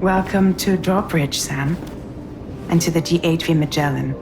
Welcome to Drawbridge, Sam. And to the G8V Magellan,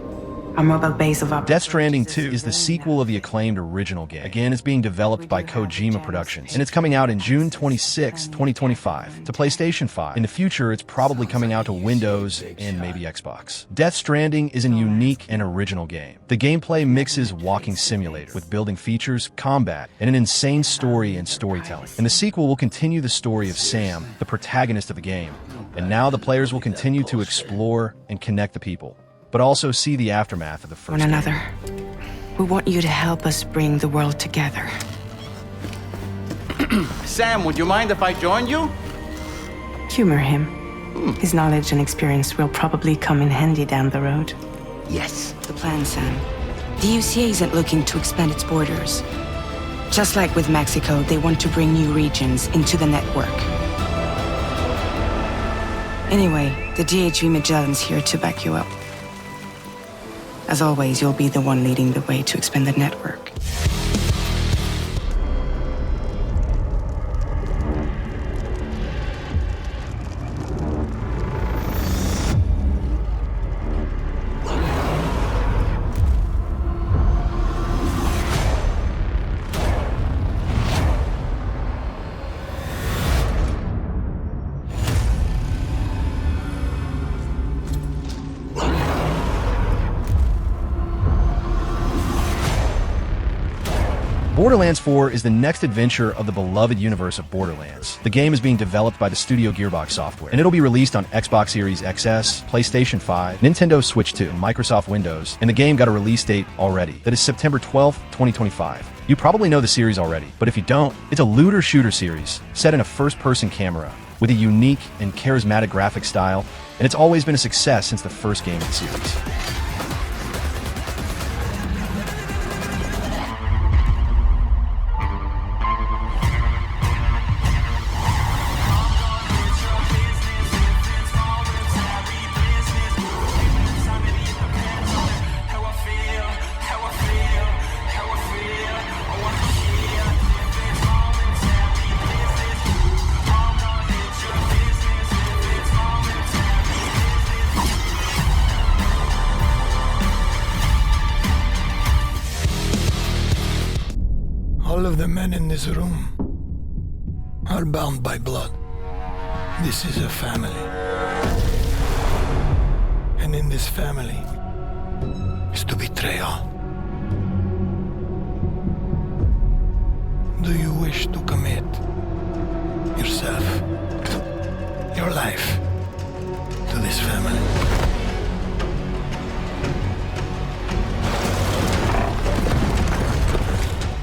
our mobile base of operations. Death Stranding 2 is the sequel of the acclaimed original game. Again, it's being developed by Kojima Productions, and it's coming out in June 26, 2025, to PlayStation 5. In the future, it's probably coming out to Windows and maybe Xbox. Death Stranding is a unique and original game. The gameplay mixes walking simulator with building features, combat, and an insane story and storytelling. And the sequel will continue the story of Sam, the protagonist of the game, and now the players will continue to explore and connect the people, but also see the aftermath of the first One another. game. We want you to help us bring the world together. Sam, would you mind if I joined you? Humor him. His knowledge and experience will probably come in handy down the road. Yes. The plan, Sam. The UCA isn't looking to expand its borders. Just like with Mexico, they want to bring new regions into the network. Anyway, the GHV Magellan's here to back you up. As always, you'll be the one leading the way to expand the network. Borderlands 4 is the next adventure of the beloved universe of Borderlands. The game is being developed by the studio Gearbox Software, and it'll be released on Xbox Series XS, PlayStation 5, Nintendo Switch 2, and Microsoft Windows, and the game got a release date already. That is September 12th, 2025. You probably know the series already, but if you don't, it's a looter-shooter series set in a first-person camera with a unique and charismatic graphic style, and it's always been a success since the first game of the series. All of the men in this room are bound by blood. This is a family. And in this family is to betray all. Do you wish to commit yourself, your life, to this family?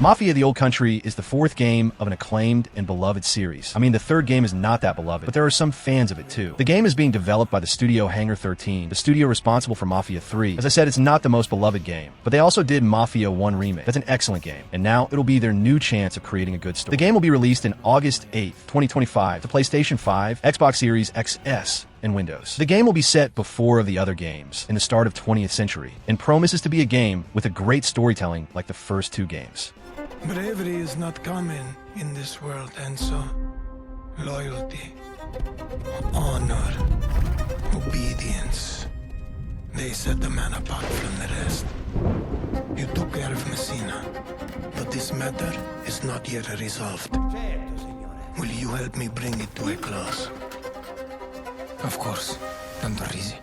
Mafia: The Old Country is the fourth game of an acclaimed and beloved series. I mean, the third game is not that beloved, but there are some fans of it too. The game is being developed by the studio Hangar 13, the studio responsible for Mafia 3. As I said, it's not the most beloved game, but they also did Mafia 1 Remake. That's an excellent game, and now it'll be their new chance of creating a good story. The game will be released in August 8th, 2025 to PlayStation 5, Xbox Series XS, and Windows. The game will be set before the other games in the start of 20th century, and promises to be a game with a great storytelling like the first two games. Bravery is not common in this world, and so loyalty, honor, obedience, they set the man apart from the rest. You took care of Messina, but this matter is not yet resolved. Will you help me bring it to a close? Of course, Tanto Risi.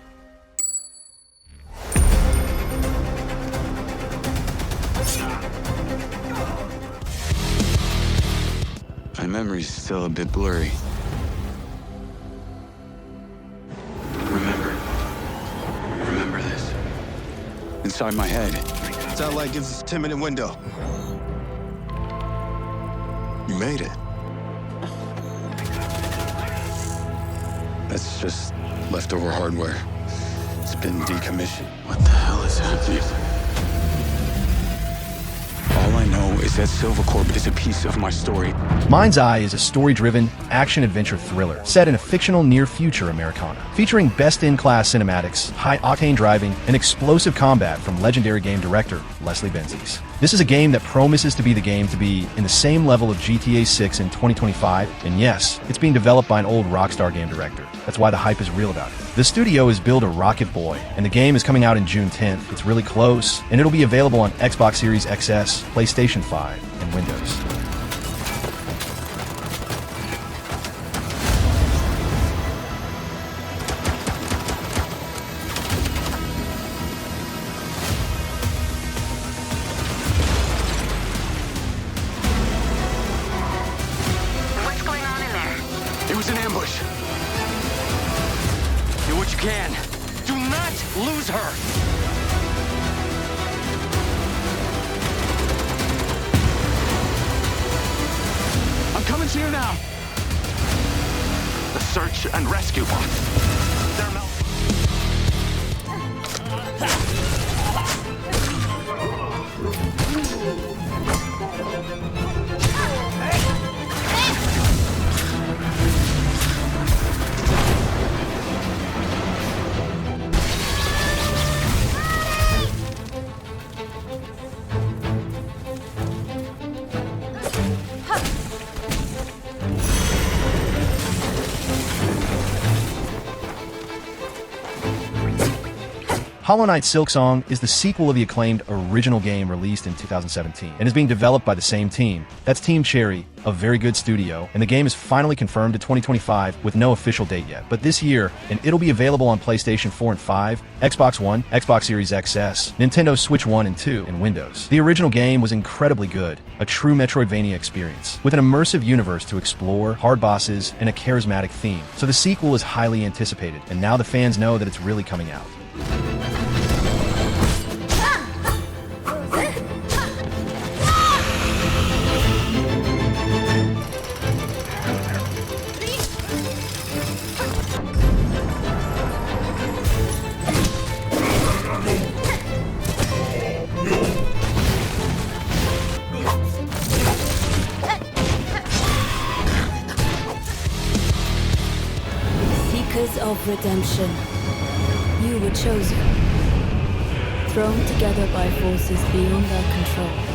My memory's still a bit blurry. Remember this. Inside my head. Satellite gives us a 10-minute window. You made it. That's just leftover hardware. It's been decommissioned. What the hell is happening? All I know is is that Silvercorp is a piece of my story. Mindseye is a story-driven, action-adventure thriller set in a fictional near-future Americana, featuring best-in-class cinematics, high-octane driving, and explosive combat from legendary game director Leslie Benzies. This is a game that promises to be the game to be in the same level of GTA 6 in 2025, and yes, it's being developed by an old Rockstar game director. That's why the hype is real about it. The studio is built a Rocket Boy, and the game is coming out in June 10th. It's really close, and it'll be available on Xbox Series XS, PlayStation 5, and Windows. What's going on in there? It was an ambush. Do what you can. Do not lose her! I'm coming to you now. The search and rescue bots. They're melting. Hollow Knight Silksong is the sequel of the acclaimed original game released in 2017 and is being developed by the same team. That's Team Cherry, a very good studio, and the game is finally confirmed to 2025 with no official date yet. But this year, and it'll be available on PlayStation 4 and 5, Xbox One, Xbox Series XS, Nintendo Switch 1 and 2, and Windows. The original game was incredibly good, a true Metroidvania experience, with an immersive universe to explore, hard bosses, and a charismatic theme. So the sequel is highly anticipated, and now the fans know that it's really coming out. Seekers of redemption, you were chosen, thrown together by forces beyond our control.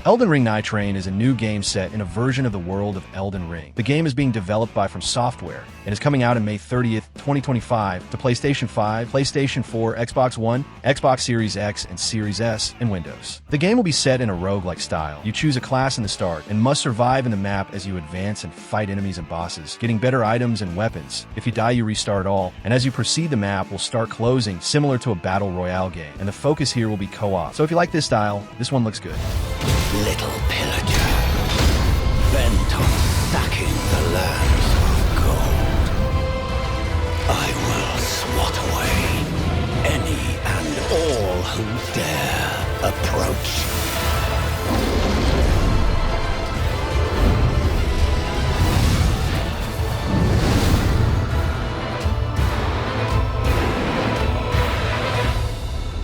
Elden Ring Nightreign is a new game set in a version of the world of Elden Ring. The game is being developed by From Software and is coming out on May 30th, 2025 to PlayStation 5, PlayStation 4, Xbox One, Xbox Series X, and Series S, and Windows. The game will be set in a roguelike style. You choose a class in the start and must survive in the map as you advance and fight enemies and bosses, getting better items and weapons. If you die, you restart all, and as you proceed, the map will start closing, similar to a battle royale game, and the focus here will be co-op. So if you like this style, this one looks good. Little pillager, bent on sacking the lands of gold. I will swat away any and all who dare approach.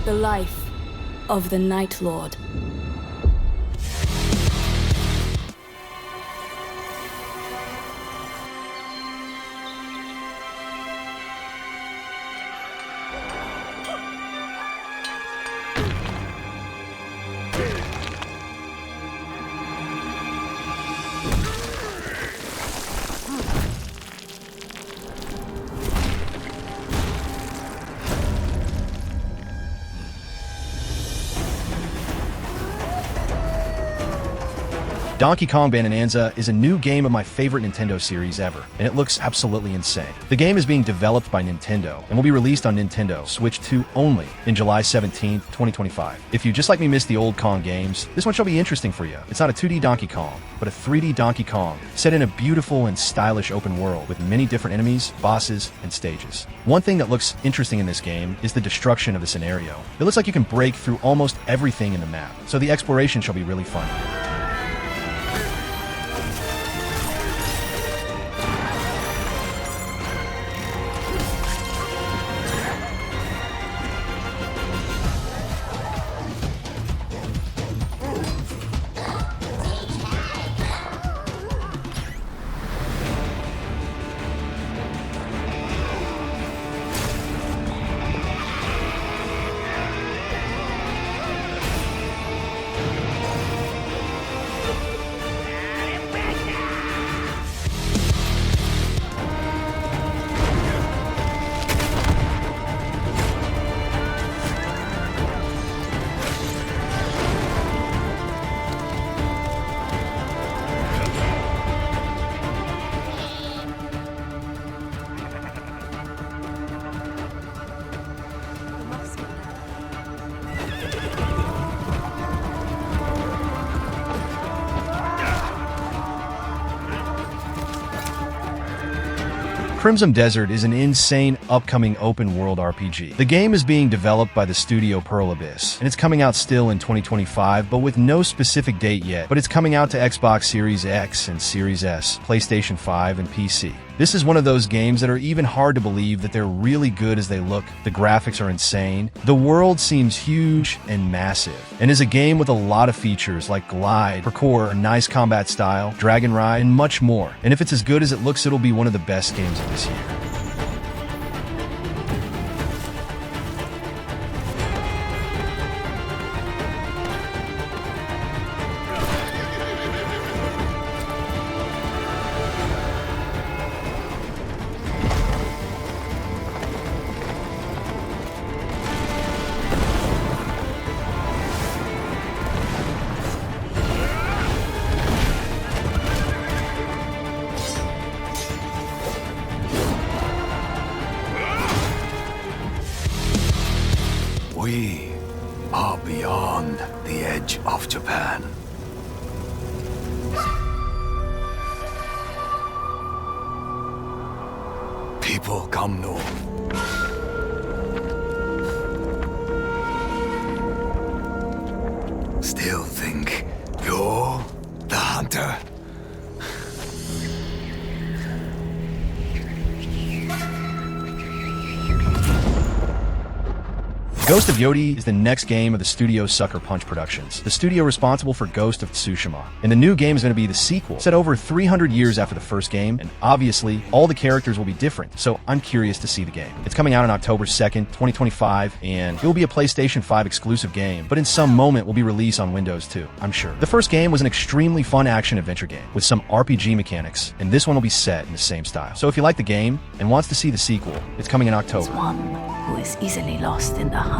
The life of the Night Lord. Donkey Kong Bonanza is a new game of my favorite Nintendo series ever, and it looks absolutely insane. The game is being developed by Nintendo and will be released on Nintendo Switch 2 only in July 17, 2025. If you just like me miss the old Kong games, this one shall be interesting for you. It's not a 2D Donkey Kong, but a 3D Donkey Kong, set in a beautiful and stylish open world with many different enemies, bosses, and stages. One thing that looks interesting in this game is the destruction of the scenario. It looks like you can break through almost everything in the map, so the exploration shall be really fun. Crimson Desert is an insane upcoming open-world RPG. The game is being developed by the studio Pearl Abyss, and it's coming out still in 2025, but with no specific date yet. But it's coming out to Xbox Series X and Series S, PlayStation 5, and PC. This is one of those games that are even hard to believe that they're really good as they look. The graphics are insane. The world seems huge and massive, and is a game with a lot of features like glide, parkour, a nice combat style, dragon ride, and much more. And if it's as good as it looks, it'll be one of the best games of this year. We are beyond the edge of Japan. People come north. Still think you're the hunter? Ghost of Yotei is the next game of the studio Sucker Punch Productions, the studio responsible for Ghost of Tsushima. And the new game is going to be the sequel, set over 300 years after the first game, and obviously, all the characters will be different, so I'm curious to see the game. It's coming out on October 2nd, 2025, and it will be a PlayStation 5 exclusive game, but in some moment will be released on Windows too, I'm sure. The first game was an extremely fun action-adventure game, with some RPG mechanics, and this one will be set in the same style. So if you like the game, and wants to see the sequel, it's coming in October. One who is easily lost in the hunt.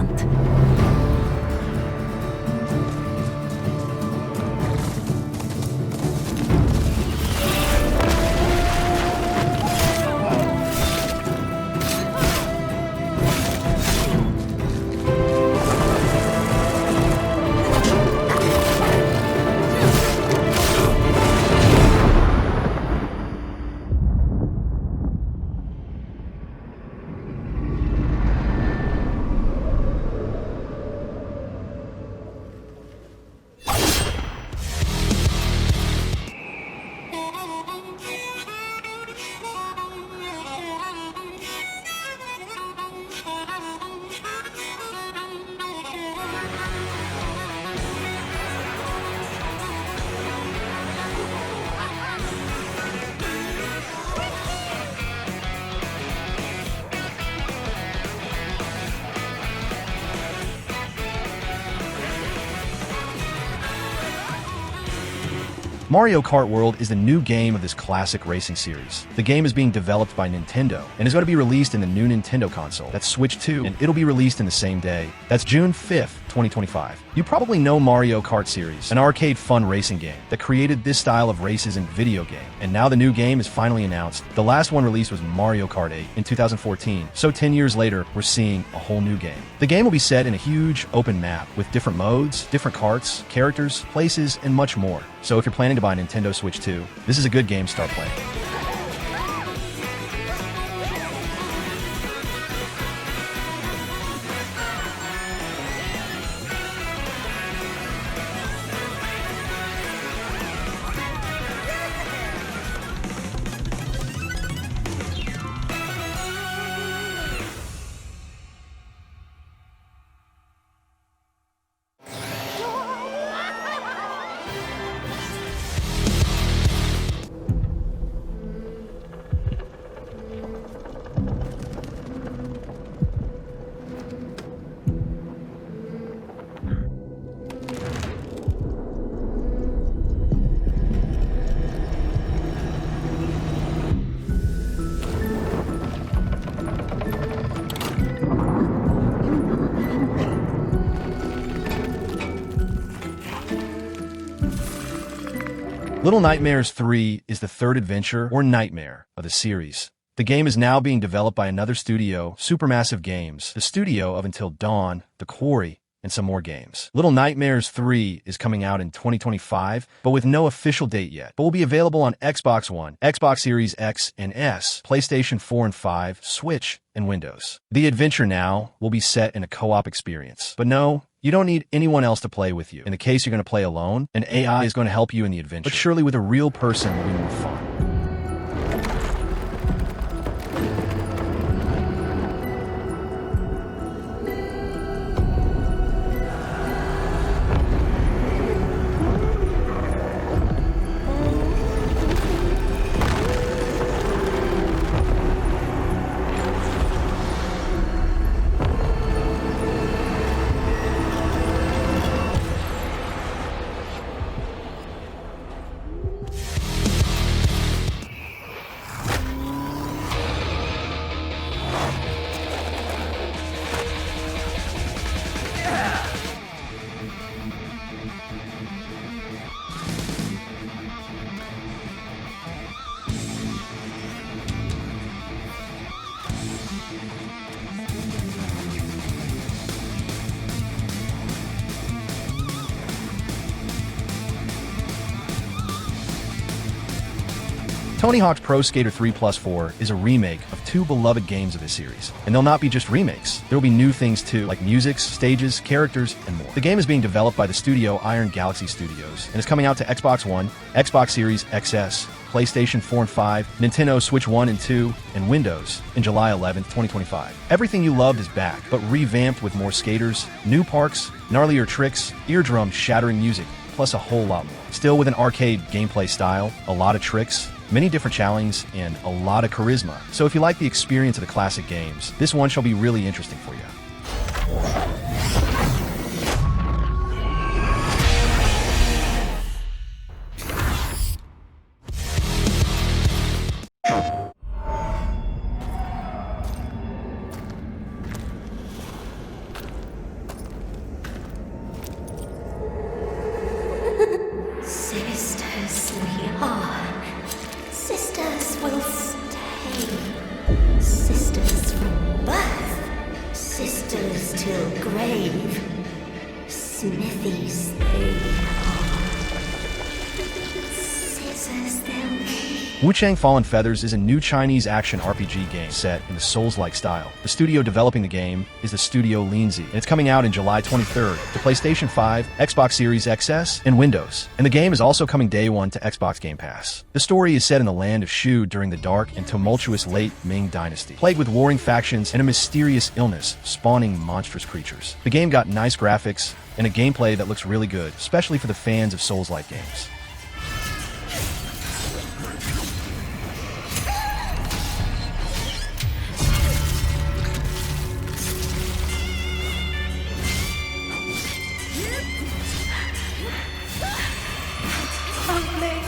Mario Kart World is the new game of this classic racing series. The game is being developed by Nintendo and is going to be released in the new Nintendo console. That's Switch 2, and it'll be released in the same day. That's June 5th, 2025. You probably know Mario Kart series, an arcade fun racing game that created this style of races in video game. And now the new game is finally announced. The last one released was Mario Kart 8 in 2014. So 10 years later, we're seeing a whole new game. The game will be set in a huge open map with different modes, different karts, characters, places, and much more. So if you're planning to buy a Nintendo Switch 2, this is a good game to start playing. Little Nightmares 3 is the third adventure, or nightmare, of the series. The game is now being developed by another studio, Supermassive Games, the studio of Until Dawn, The Quarry, and some more games. Little Nightmares 3 is coming out in 2025, but with no official date yet, but will be available on Xbox One, Xbox Series X and S, PlayStation 4 and 5, Switch, and Windows. The adventure now will be set in a co-op experience. But no, you don't need anyone else to play with you. In the case you're going to play alone, an AI is going to help you in the adventure. But surely with a real person will be more fun. Tony Hawk's Pro Skater 3 Plus 4 is a remake of two beloved games of this series. And they'll not be just remakes. There will be new things too, like music, stages, characters, and more. The game is being developed by the studio Iron Galaxy Studios, and is coming out to Xbox One, Xbox Series XS, PlayStation 4 and 5, Nintendo Switch 1 and 2, and Windows in July 11th, 2025. Everything you loved is back, but revamped with more skaters, new parks, gnarlier tricks, eardrum-shattering music, plus a whole lot more. Still with an arcade gameplay style, a lot of tricks, many different challenges, and a lot of charisma. So if you like the experience of the classic games, this one shall be really interesting for you. Sisters we are. Sisters will stay. Sisters from birth. Sisters till grave. Smithies they are. Scissors they'll be. Wuchang Fallen Feathers is a new Chinese action RPG game set in the Souls-like style. The studio developing the game is the studio Lindsay, and it's coming out in July 23rd to PlayStation 5, Xbox Series XS, and Windows. And the game is also coming day one to Xbox Game Pass. The story is set in the land of Shu during the dark and tumultuous late Ming Dynasty, plagued with warring factions and a mysterious illness spawning monstrous creatures. The game got nice graphics and a gameplay that looks really good, especially for the fans of Souls-like games. Only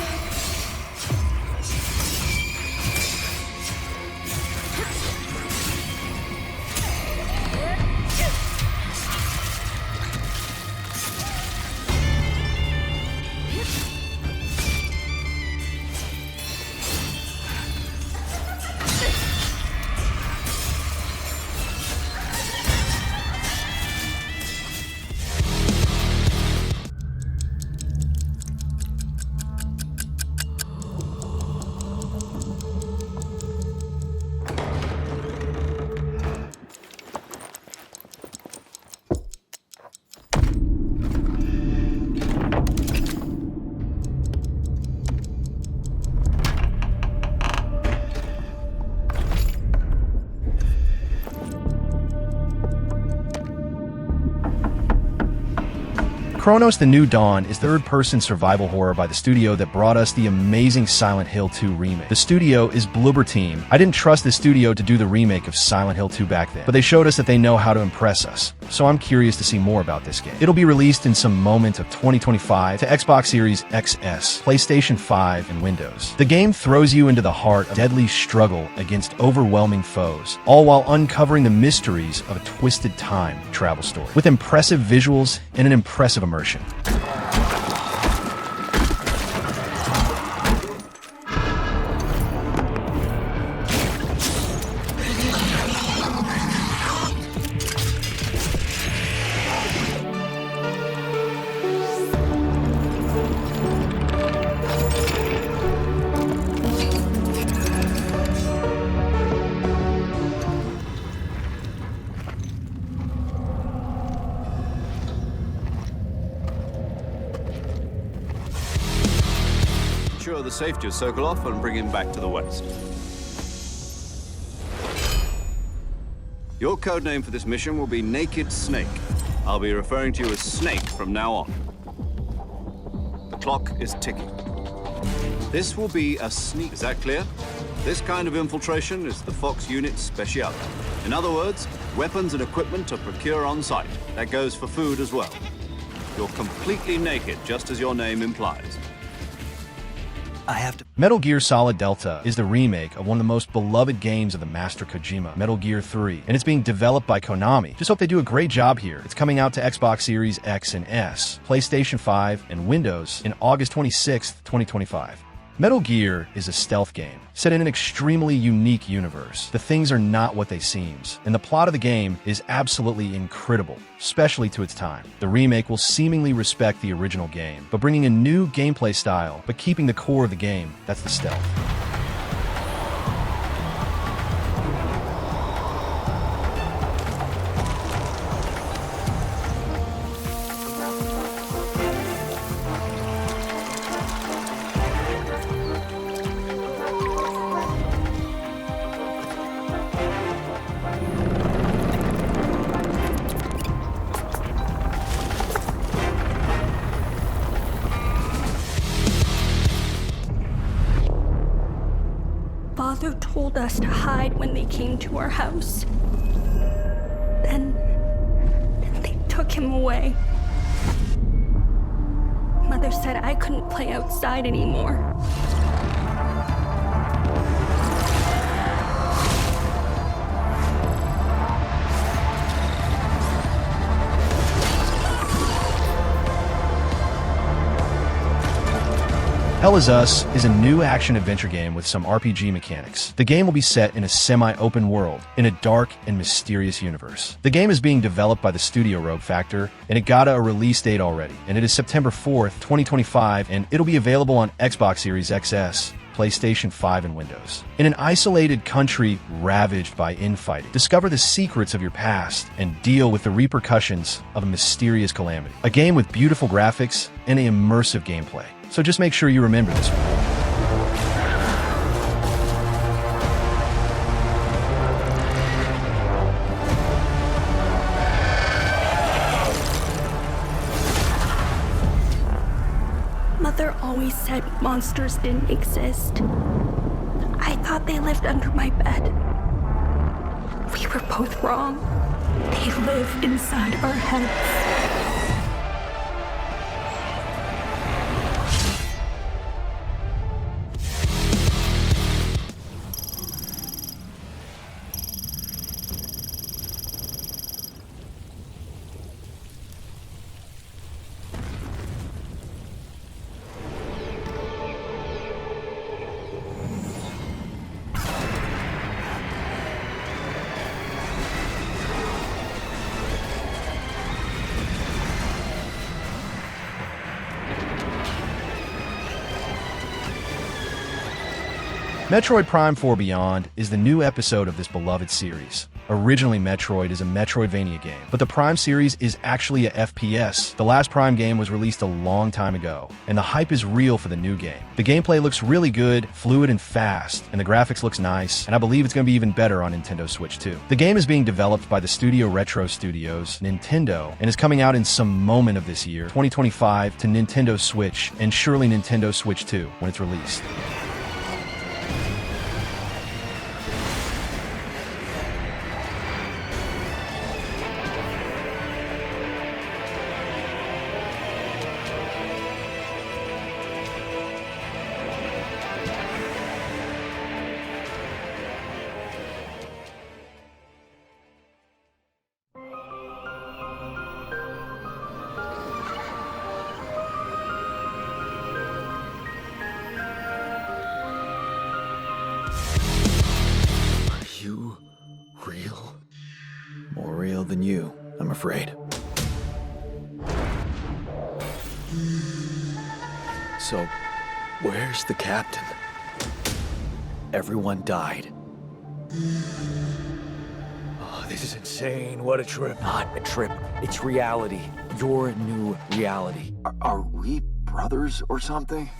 Chronos: The New Dawn is third-person survival horror by the studio that brought us the amazing Silent Hill 2 remake. The studio is Bloober Team. I didn't trust the studio to do the remake of Silent Hill 2 back then, but they showed us that they know how to impress us. So I'm curious to see more about this game. It'll be released in some moment of 2025 to Xbox Series XS, PlayStation 5, and Windows. The game throws you into the heart of deadly struggle against overwhelming foes, all while uncovering the mysteries of a twisted time travel story, with impressive visuals and an impressive immersion. Sure, the safe just circle off and bring him back to the west. Your code name for this mission will be Naked Snake. I'll be referring to you as Snake from now on. The clock is ticking. This will be a sneak. Is that clear? This kind of infiltration is the Fox unit's specialty. In other words, weapons and equipment to procure on site. That goes for food as well. You're completely naked, just as your name implies. Metal Gear Solid Delta is the remake of one of the most beloved games of the master Kojima, Metal Gear 3, and it's being developed by Konami. Just hope they do a great job here. It's coming out to Xbox Series X and S, PlayStation 5, and Windows in August 26th, 2025. Metal Gear is a stealth game, set in an extremely unique universe. The things are not what they seem, and the plot of the game is absolutely incredible, especially to its time. The remake will seemingly respect the original game, but bringing a new gameplay style, but keeping the core of the game, that's the stealth. Father told us to hide when they came to our house. Then they took him away. Mother said I couldn't play outside anymore. Hell Is Us is a new action-adventure game with some RPG mechanics. The game will be set in a semi-open world, in a dark and mysterious universe. The game is being developed by the studio Rogue Factor, and it got a release date already, and it is September 4th, 2025, and it'll be available on Xbox Series XS, PlayStation 5, and Windows. In an isolated country ravaged by infighting, discover the secrets of your past and deal with the repercussions of a mysterious calamity. A game with beautiful graphics and an immersive gameplay. So just make sure you remember this one. Mother always said monsters didn't exist. I thought they lived under my bed. We were both wrong. They lived inside our heads. Metroid Prime 4 Beyond is the new episode of this beloved series. Originally, Metroid is a Metroidvania game, but the Prime series is actually a FPS. The last Prime game was released a long time ago, and the hype is real for the new game. The gameplay looks really good, fluid and fast, and the graphics looks nice, and I believe it's going to be even better on Nintendo Switch too. The game is being developed by the studio Retro Studios, Nintendo, and is coming out in some moment of this year, 2025, to Nintendo Switch, and surely Nintendo Switch 2 when it's released. More real than you, I'm afraid. So, where's the captain? Everyone died. Oh, this is insane. What a trip. Not a trip. It's reality. Your new reality. Are we brothers or something?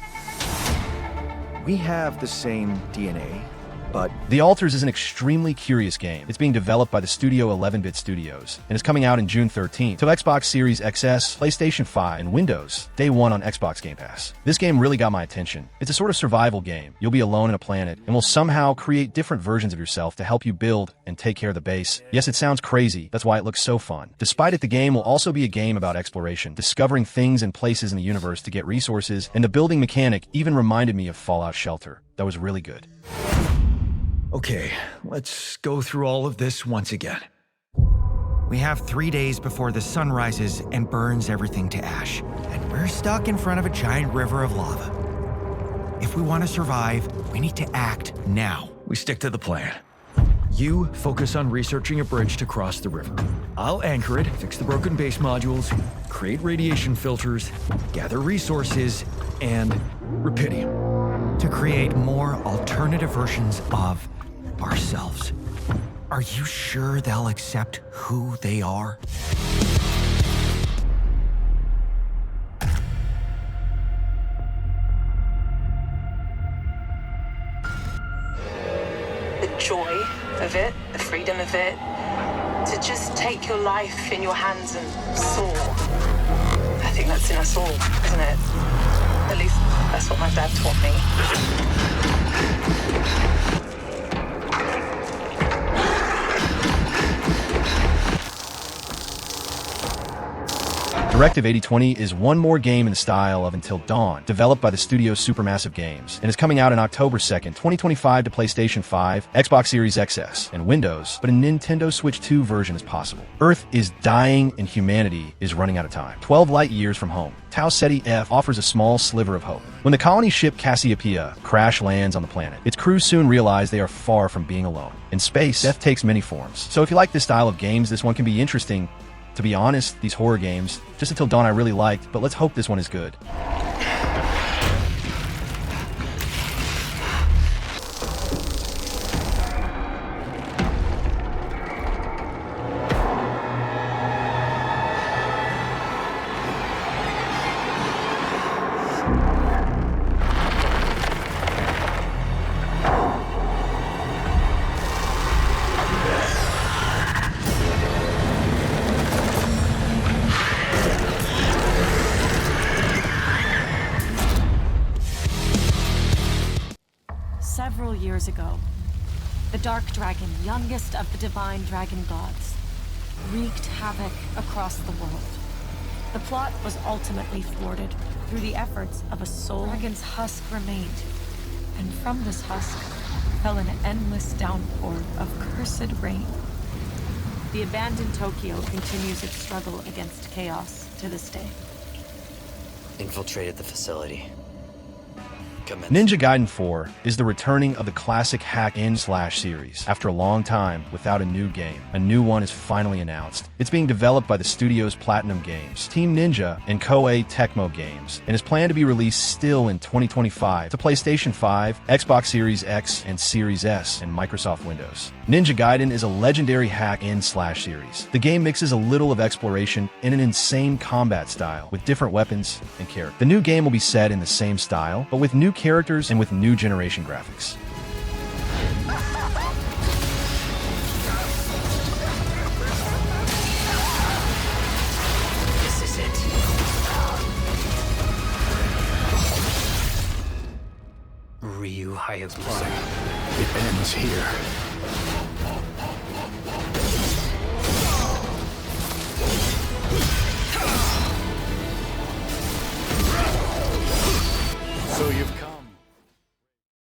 We have the same DNA, but The Alters is an extremely curious game. It's being developed by the studio 11-Bit Studios, and is coming out in June 13th to Xbox Series XS, PlayStation 5, and Windows, day one on Xbox Game Pass. This game really got my attention. It's a sort of survival game. You'll be alone in a planet, and will somehow create different versions of yourself to help you build and take care of the base. Yes, it sounds crazy. That's why it looks so fun. Despite it, the game will also be a game about exploration, discovering things and places in the universe to get resources, and the building mechanic even reminded me of Fallout Shelter. That was really good. Okay, let's go through all of this once again. We have 3 days before the sun rises and burns everything to ash, and we're stuck in front of a giant river of lava. If we want to survive, we need to act now. we stick to the plan. You focus on researching a bridge to cross the river. I'll anchor it, fix the broken base modules, create radiation filters, gather resources, and Rapidium. To create more alternative versions of ourselves. Are you sure they'll accept who they are? The joy of it, the freedom of it, to just take your life in your hands and soar. I think that's in us all, isn't it? At least that's what my dad taught me. Directive 8020 is one more game in the style of Until Dawn, developed by the studio Supermassive Games, and is coming out on October 2nd, 2025 to PlayStation 5, Xbox Series XS, and Windows, but a Nintendo Switch 2 version is possible. Earth is dying and humanity is running out of time. 12 light years from home, Tau Ceti F offers a small sliver of hope. When the colony ship Cassiopeia crash lands on the planet, its crew soon realize they are far from being alone. In space, death takes many forms. So if you like this style of games, this one can be interesting. To be honest, these horror games, just Until Dawn I really liked, but let's hope this one is good. Several years ago, the Dark Dragon, youngest of the divine dragon gods, wreaked havoc across the world. The plot was ultimately thwarted through the efforts of a soul. Dragon's husk remained, and from this husk fell an endless downpour of cursed rain. The abandoned Tokyo continues its struggle against chaos to this day. Infiltrated the facility. Ninja Gaiden 4 is the returning of the classic hack-and-slash series. After a long time without a new game, a new one is finally announced. It's being developed by the studio's Platinum Games, Team Ninja, and Koei Tecmo Games, and is planned to be released still in 2025 to PlayStation 5, Xbox Series X and Series S, and Microsoft Windows. Ninja Gaiden is a legendary hack-and-slash series. The game mixes a little of exploration and an insane combat style with different weapons and characters. The new game will be set in the same style, but with new characters and with new generation graphics. This is it. Ryu Hayabusa. It ends here.